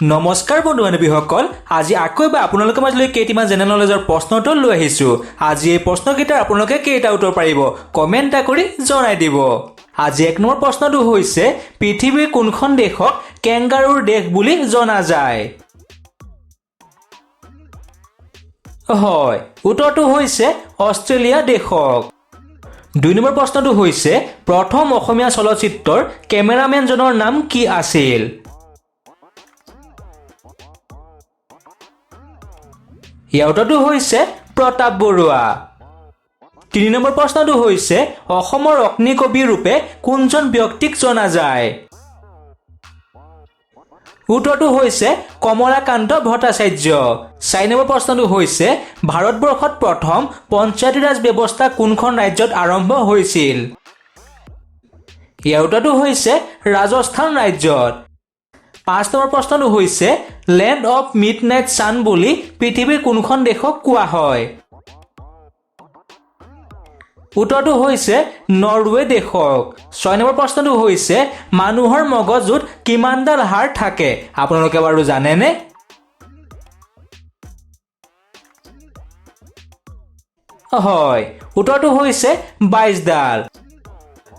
নমস্কাৰ বন্ধু বান্ধৱীসকল, আজি আকৌ এবাৰ আপোনালোকৰ মাজলৈ কেইটামান জেনেৰেল নলেজৰ প্ৰশ্ন উত্তৰ লৈ আহিছোঁ। আজি এই প্ৰশ্নকেইটাৰ আপোনালোকে কেইটা উত্তৰ পাৰিব কমেণ্ট এটা কৰি জনাই দিব। আজি 1 নম্বৰ প্ৰশ্নটো হৈছে পৃথিৱীৰ কোনখন দেশক কেংগাৰুৰ দেশ বুলি জনা যায়? হয়, উত্তৰটো হৈছে অষ্ট্ৰেলিয়া দেশক। 2 নম্বৰ প্ৰশ্নটো হৈছে প্ৰথম অসমীয়া চলচ্চিত্ৰৰ কেমেৰামেনজনৰ নাম কি আছিল? ইয়াৰ উত্তৰটো হৈছে প্ৰতাপ বৰুৱা। 3 নম্বৰ প্ৰশ্নটো হৈছে অসমৰ অগ্নিকবি ৰূপে কোনজন ব্যক্তিক জনা যায়? উত্তৰটো হৈছে কমলাকান্ত ভট্টাচাৰ্য। 4 নম্বৰ প্ৰশ্নটো হৈছে ভাৰতবৰ্ষত প্ৰথম পঞ্চায়তী ৰাজ ব্যৱস্থা কোনখন ৰাজ্যত আৰম্ভ হৈছিল? ইয়াৰ উত্তৰটো হৈছে ৰাজস্থান ৰাজ্যত। 5 নম্বৰ প্ৰশ্নটো হৈছে লেণ্ড অফ মিডনাইট ছান বুলি পৃথিৱীৰ কোনখন দেশক কোৱা হয়? উত্তৰটো হৈছে নৰৱে দেশক। 6 নম্বৰ প্ৰশ্নটো হৈছে মানুহৰ মগজুত কিমানডাল হাড় থাকে আপোনালোকে বাৰু জানেনে? হয়, উত্তৰটো হৈছে 22ডাল।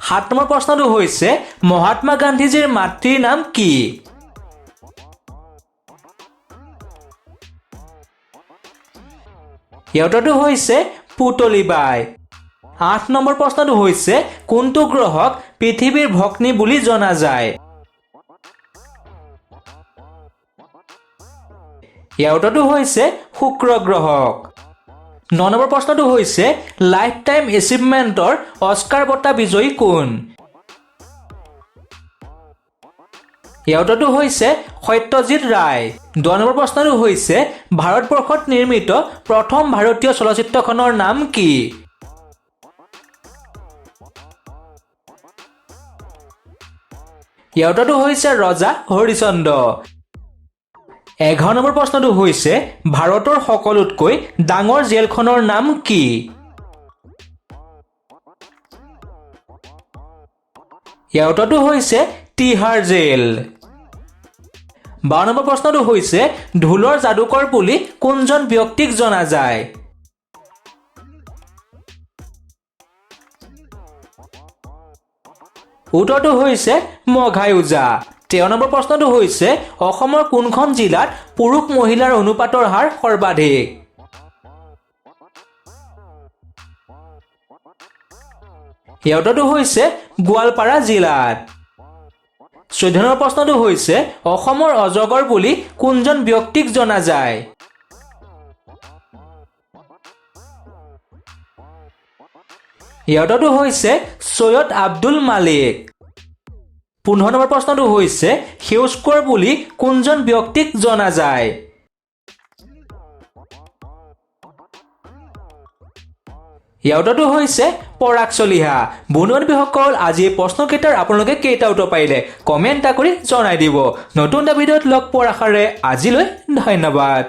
7 নম্বৰ প্ৰশ্নটো হৈছে মহাত্মা গান্ধীজীৰ মাতৃৰ নাম কি? ইয়াৰ উত্তৰটো হৈছে পুতলীবাই। 8 নম্বৰ প্ৰশ্নটো হৈছে কোনটো গ্ৰহক পৃথিৱীৰ ভগ্নী বুলি জনা যায়? ইয়াৰ উত্তৰটো হৈছে শুক্ৰ গ্ৰহক। 9 নম্বৰ প্ৰশ্নটো হৈছে লাইফ টাইম এচিভমেণ্টৰ অস্কাৰ বঁটা বিজয়ী কোন? ইয়াৰ উত্তৰটো হৈছে সত্যজিৎ ৰায়। 10 নম্বৰ প্ৰশ্নটো হৈছে ভাৰতবৰ্ষত নিৰ্মিত প্ৰথম ভাৰতীয় চলচ্চিত্ৰখনৰ নাম কি? ইয়াৰ উত্তৰটো হৈছে ৰজা হৰিচন্দ্ৰ। 11 নম্বৰ প্ৰশ্নটো হৈছে ভাৰতৰ সকলোতকৈ ডাঙৰ জেলখনৰ নাম কি? ইয়াৰ উত্তৰটো হৈছে তিহাৰ জেল। 12 নম্বৰ প্ৰশ্নটো হৈছে ঢোলৰ যাদুকৰ বুলি কোনজন ব্যক্তিক জনা যায়? উত্তৰটো হৈছে মঘাই ওজা। 13 নম্বৰ প্ৰশ্নটো হৈছে অসমৰ কোনখন জিলাত পুৰুষ মহিলাৰ অনুপাতৰ হাৰ সৰ্বাধিক? ইয়াৰ উত্তৰটো হৈছে গোৱালপাৰা জিলাত। 14 নম্বৰ প্ৰশ্নটো হৈছে অসমৰ অজগৰ বুলি কোনজন ব্যক্তিক জনা যায়? ইয়াৰ উত্তৰটো হৈছে সৈয়দ আব্দুল মালিক। 15 নম্বৰ প্ৰশ্নটো হৈছে সেউজ কোঁৱৰ বুলি কোনজন ব্যক্তিক জনা যায়? ইয়াৰ উত্তৰটো হৈছে পৰাগ চলিহা। বন্ধু বান্ধৱীসকল, আজি এই প্ৰশ্নকেইটাৰ আপোনালোকে কেইটা উত্তৰ পাৰিলে কমেণ্ট এটা কৰি জনাই দিব। নতুন এটা ভিডিঅ'ত লগ পোৱাৰ আশাৰে আজিলৈ ধন্যবাদ।